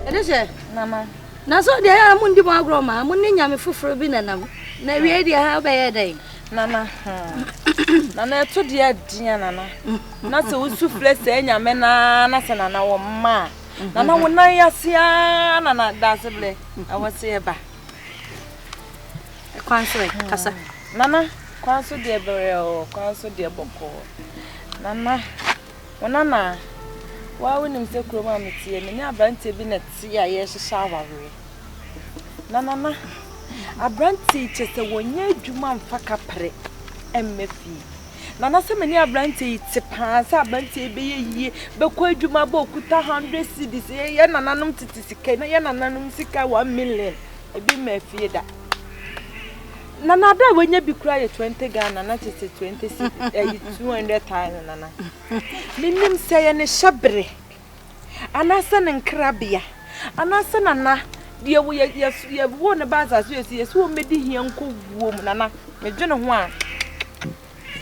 Edese Mama. Na so de ya mundi mo agro ma munni nyame foforo bi nanam. Na wie de ha ba ye den. Nana. Nana to de adia nana. Na se usu flese nyame na se nana wo ma. Nana wo nan yasia nana daseble. Awase e ba. Kwanso kasa. Nana, kwanso de bere o, kwanso de boko. Nana. Nana. Wa wonim se kroma metie me nya abrante bi na tie aye hyehya aware. Nana. Abrante chese wonye adwuma mfa kapre emmefi. Nana se me ni abrante ti pa se abrante be yeye be ko adwuma ba okuta 100 cedis ye nananom titi sika na ye nananom sika 1 million ebi mafie da. Nana da wonye bi kura ye 20 Ghana na chese 20 cedis 200,000 nana. Minim se ye ne hyebre. Anase ne nkrabia. Anase nana de ye wo ne baza so ye so medi hia nko wuo mu nana me dwene ho a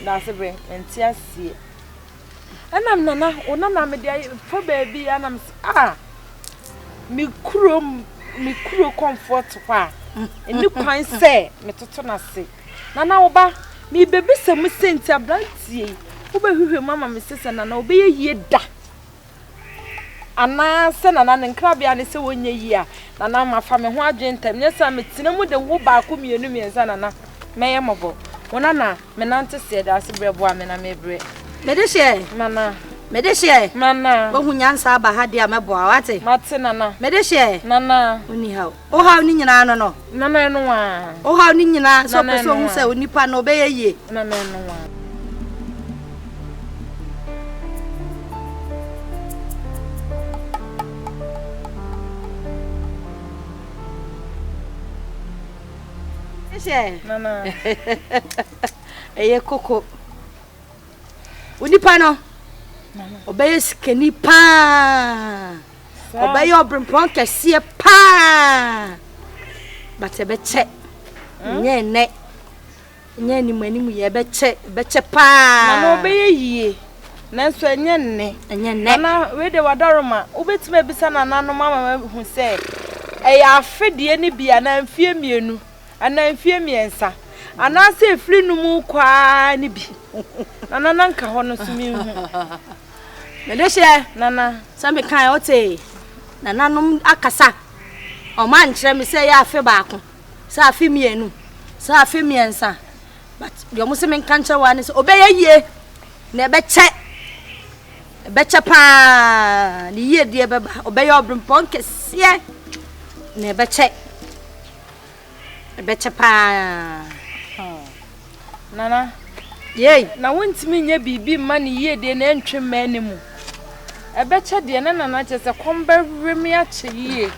na sebe enti asie anam nana onana me de fa baabi anam mi kuro comfort kwa eni kwan se me toto na se nana wo ba mi bebi se mu senti abrantie wo ba hwehwe mama me sese nana wo be ye da ana se nana ne nkrabia ne se wonye yi a nana mafa me ho adwentam nye sa metina mu de wo ba ko mienu miensa nana meye mobo wona na me nante se da se brebo a me na mebre Me de hye nana me de hye nana wo hunyansa aba ha de a mebo a wate mate nana me de hye nana oni hawo o hawo ni nyina no nana eno wa o hawo ni nyina so peso hu se onipa no be ye nana eno wa Nana. Eye koko. Unipa no. Nana. Obeye skeni pa. Obeye obrempon kese pa. But ebe che. Nye ne. Nye ni manimu ye be che pa. Nana obeye yie. Nanso enye ne. Enye ne. Nana we de wadoroma. Obetime bisa nana no mama hu se. Eye afedie ni bia na mfie mienu. Ana mfie miensa ana se efri numu kwa ni bi nana nka ho no so mi hu me de hye nana sambe kan ote nana num akasa o man kire me se ya afe baako sa afe mienu sa afe miensa but de omo se me kan kire wa ne se obeye yie na ebeche pa ni yie de beba obeye obrempon kese na ebeche pa nana yey na wontimi nya bibi ma ne yie de na ntwe manimu ebeche de na nana chese komba remi a che yie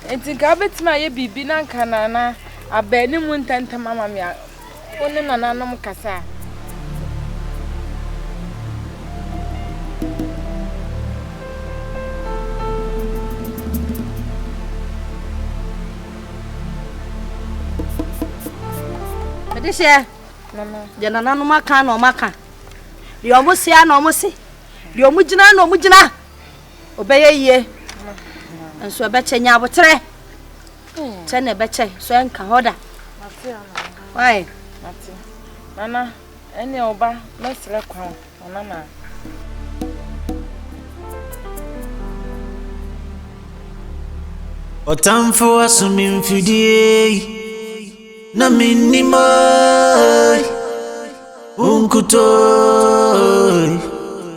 enti ka betima ye bibi na nka nana abani mu ntanta mama me a woni nana nom kasa Edese mama de nana no maka na o maka de omo se a na omo se de omo gina na omo gina obeye yie enso ebeche nya abotre che na ebeche so enka hoda mate ana why mate nana ene oba mesre kwan nana Otamfo asumi mfidie na minima unkuto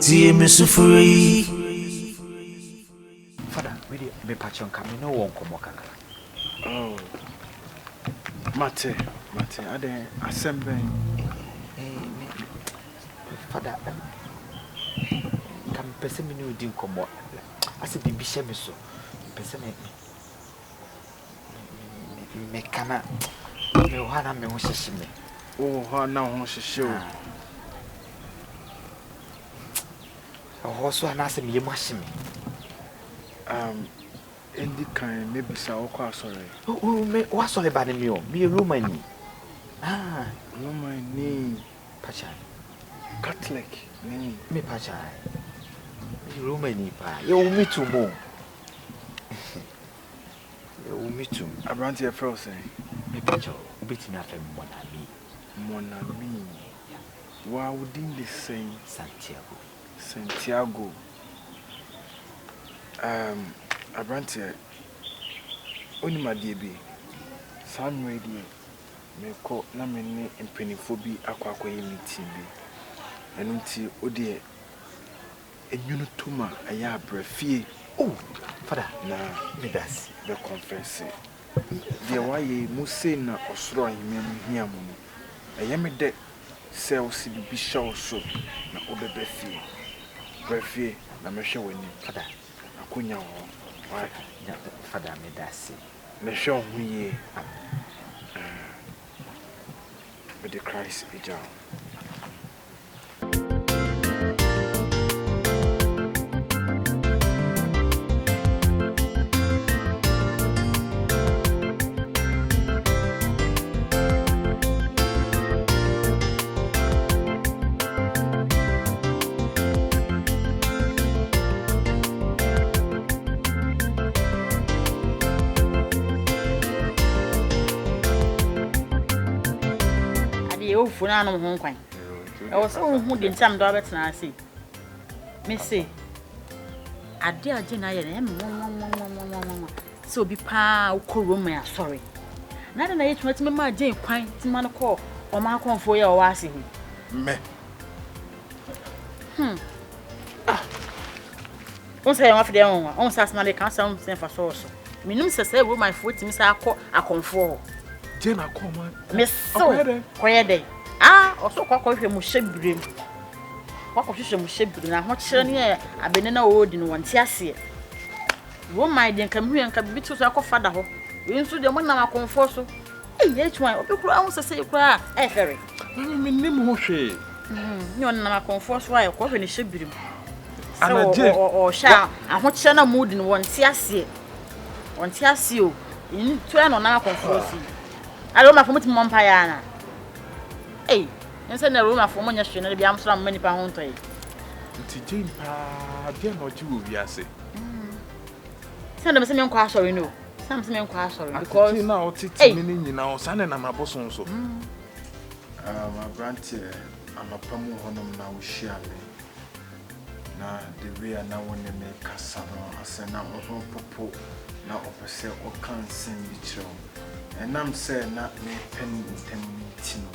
tie mesufuri Father me pachon kame no won komo kakra oh mate ade assemble Father kam pese me no di komo ase bibi hye me so pese me kana me wana me ho hyehye oh ha na ho hyehye o ho so ana ase me yemu ahye me endi kan me bisa o kwa sorry me wa sorry ba ne me o me Romani Romani pacha Catholic ni me pacha me Romani pa ye o me to mo Umitum. Abranti efro say. Me picture. Ubitimi afa Monami. Wa within the same Santiago. Abranti oni madiebi. San radio. Me ko na me ne mpanifo bi akwa meeting bi. Enu nti odi enyunu tuma aya brafie. Oh, Father, Na me das. the confess. The way Muse na osro ahimem hia mu. Eye me de sales bi show so na obebefie. Brafie na mehwe wani. Father, Akonya ho. Why? Father, me das. Na hwe ho ye. With the Christ eja. Funa no ho kwan. E wo so hu de ntam do abetena ase. Me say ade age na ye na me so obi pa ukoro ma asori. Na de na ye twetime ma age kwan tima no ko o ma konfo ye o wa ase hu. Me. On say ma fide won on say asma de kan sam sen fa so so. Minum sese wo my foot mi say akọ akonfo. Jena come Me so koyede. Also kwakwa mu hyebrem. Kwakwa hwehwe mu hyebrem na ho kyere ne abene na odi no wonte ase. Wo mai de nka mhu nka bibi to so akofada ho. We nso de mo na makonfo so. Ye twan obi kura ho sese kura fere. Me nim ho hwe. Ni on na makonfo so aye kwahwe ne hyebrem. Anaje o sha aho kyere na mu odi no wonte ase. Wonte ase o. Ni to na na makonfo si. Alo ma fomuti mo mpa ya na. Nse na room afọ monya hwe na bia amsra mo nipa ho ntoy. Nti jempa dia no ji wo wiase. Send them some kwa sorry no. Some sorry because na otiti me ni nyina o sane na maboso so. My branch amapamu honom na wo hia me. Na the way na woni me kasa no asena ho popo na opese o kan sen bi kiro. Enam say na me pen ntem tino.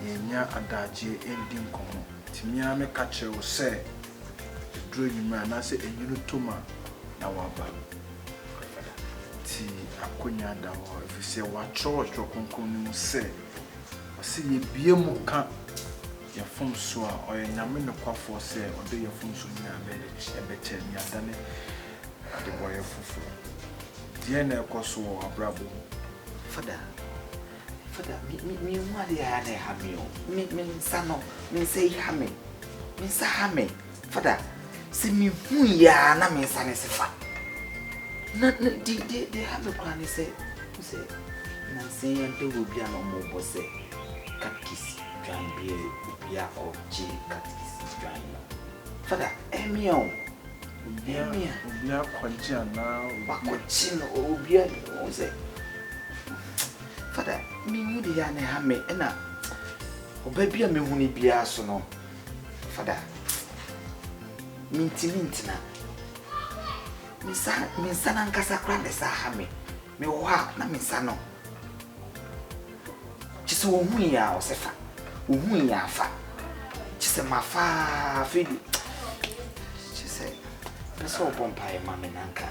Yenya adaje ending komo. Timia me kache wo say dro nyuma na say enyunu toma na waba. Ti akonya da wo efise wa church konkon ni mu say o se ye bie mu ka ya fom so a o nyame ne kwafo say o de ya fom so ni abele ebeche ni adane ade boye fufu. Die na ekoso wo abrabo. Father, me wali ya na hamio. Me sano, me say hame. Me sa hame. Father, si me hu ya na me sane sefa. Na they have a plan say na say ante obi an omo bo say katkisi twan be obi a oje katkisi twan. Father, emio. Obi a kwaji ana wakochi no obi a o say Father, me mudi ya na ha me na obabi a me hu ni bia so no. Father, mintina. Mi sana nkasa kra de sa ha me. Me wo ha na mi sano. Chise wo hu ya o se fa. Wo hu ya fa. Chise ma fa fidi. Chise peso pompa e ma me nanka.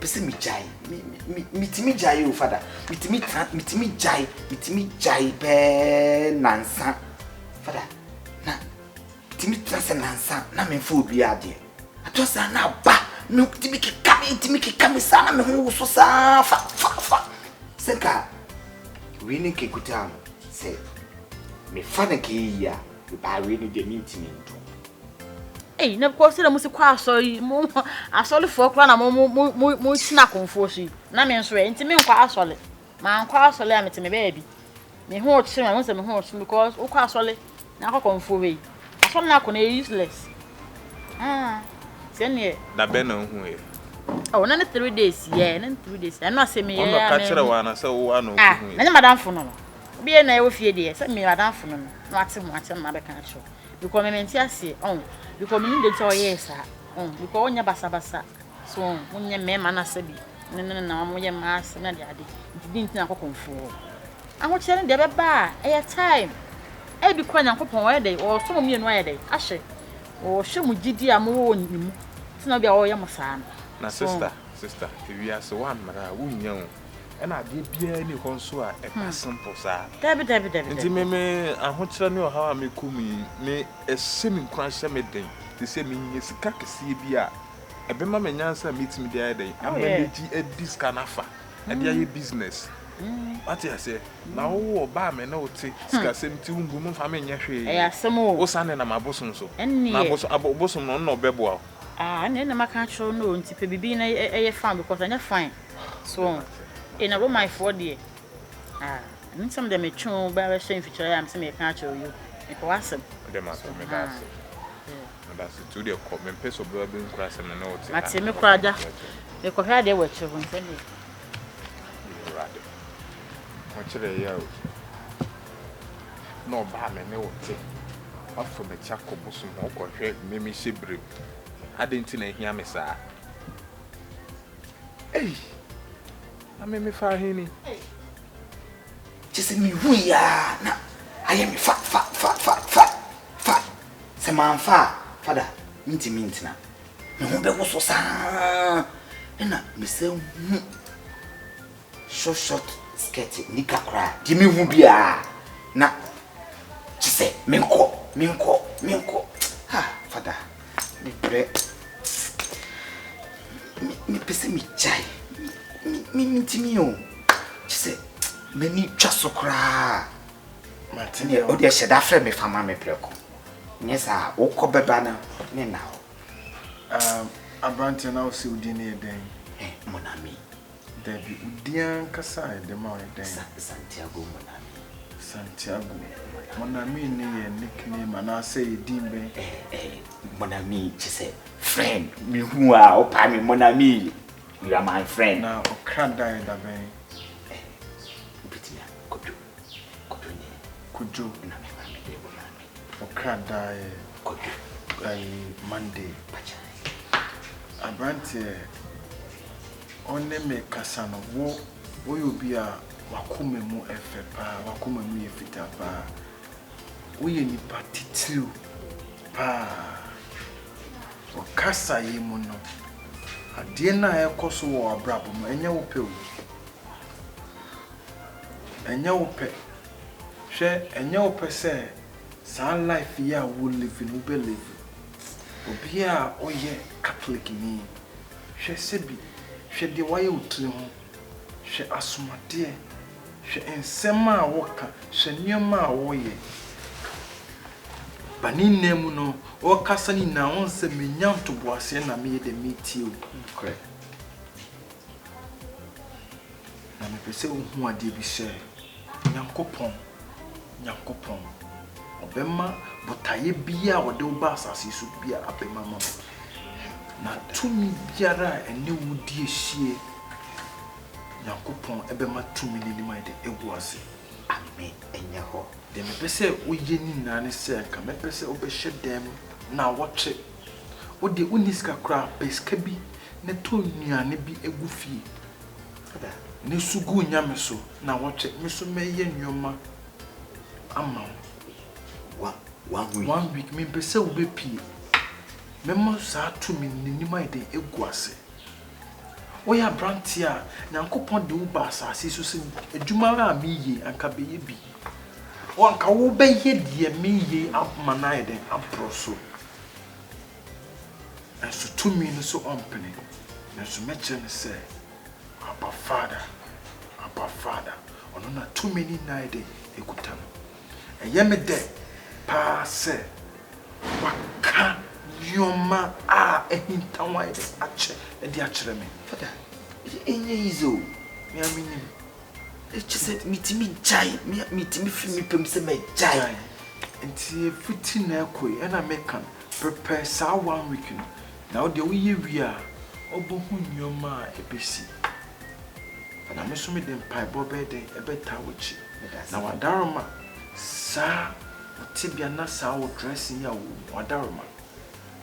Pese mi jai mitimi jai o father mitimi jai be nansa father na mitimi trase nansa na me fo obi ade atosa na ba me mitimi keka sana me ho so sa fa senka we ni ke kuta se me fa na ke ya ba we ni de mitimi nto na because na musi kwa asori mo asori fo kra na mo tina konfo shi na me nso enti me nkwa asori ma nkwa asori a metime baabi me ho ochire me se me ho ochire because ukwa asori na akọ konfo we asori na akọ na useless se ne da be na hu e Oh, none 3 days. Yeah, none 3 days. I know say me. I'm not catching one. I say one. Ah, na madam for no. Be na e fie dey. Say me madam for no. No ate mo na be kan cho. Because me menti ase. Because me need to tell yes ah. Because onya basa. So, onya me ma na sabi. Na mo ye ma ase na de ade. Didn't na kokonfo. Aho chere de be ba. E time. E bi kwa Nyankopon wa dey. O so mo mienu wa dey. Ahye. O hwe mu gidi a mo wo nimu. Tina bia wo ye mo saa no. Na sister, if you ask one mara wunya o. E na de bia ni ho so a e ka simple sa. Dabi. Nti me ahokyere ne o hawa me kumi me esemi nkran hye me den. Te se me nye sika kese bi a ebe ma me nyansa meet me dey dey. Amanage a discount afa. E dey ye business. What you say? Na wo ba me na o te sika sem ti ungu mo fa me nya hwe. E asem o. Wo sane na mabosom so. Na abosom no no bebo. Ah, na maka cho no nti pe bibi na e fine because anya fine. So, in a room my for there. Ah, I some them tune by a shame feature am say me can show you. E ko asem. Dem aso me da so. That's it. To the comment peso bro be nkura sem na o te. Mate me kura da. Me ko hwa de wa che ho nse ni. Wachire ya o. No ba me ne o te. Afọ me chako bosom ho ko hwe me me hyebrem. Adenti na hia me saa. Ei. Ame me fa hini. Just me hu ya na aye me fa. Se man fa, father, minti na. Me hu be wo so saa. Na me se hu. Short skirt nika kra. Di me hu bia. Na chise minko. Ha, father. Me bre. Me pese mi chai. Me minti o. Chise me ni twa so kra. Martin, o de sheda fra me fama me preko. Nyesa wo ko beba na ne na ho. Abranti na o si udi na eden. Monami. Debi udian kasa de ma o eden. Santiago Monami ni ye nickname na say dimbe. Monami chise friend. Mi hu a o pa mi Monami. You are my friend. Na o kranda da ben. Bitia Kujo na me ma me de Monami. O kranda Kodu ai Monday. Abranti onne me kasa no wo yobi a wakome mu efe pa wakome mu yefita pa wo ye ni patitru pa o kasa yi mu no ade na ekoso wo abrabo mu enye wo pe o enye wo pe hwe enye wo pe se sa life ya wo live no be live obi a oye Catholic ni hwe sebi hwe de waye utri ho hwe asomade hwe ensema a woka hwe nyoma a woye bani nemu no o kasa ni na onse menyanto boase na me de metie o correct na me pese o hu ade bi hye Nyankopon obema botaye bia wode oba asase so bia abema mama na tumi biara ene wudi ehie Nyankopon ebema tumi ni ma de egu ase amen enye ho de me pese oye ni na ne se ka me pese obehye dem na woche ode uniska kra peska bi ne to nuane bi egu fie father ne sugu nyame so na woche me so meye nyoma ama 1 week me pese obepie memo sa tumi ni ma de egu ase oya brantia Nyankopon de wo ba asase so se adwuma ra mi yi anka beye bi o anka wo beye de mi yi amana ede aproso aso tumi no so ompene na so meche ne se Abba Father ono na tumi ni na ede ekutam eyeme de pa se waka yoma ehintanwa ede ache ede achere me father enye izo me amini chise mitimi jai mitimi fi mi pem se me jai enti fiti na ekoi ena mekan prepare sa 1 week no na o de wo ye wi a obohu nyoma ebesi na me so me dem pai bo be den ebeta wuchi na wadaroma sa tibia na sa wo dressing ya wo wadaroma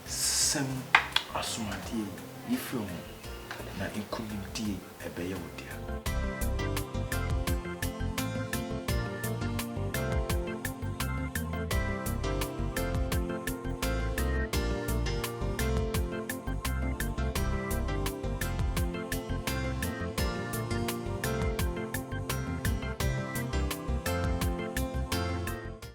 sem asumadi ifemu na inkunimdie ebeye wo dia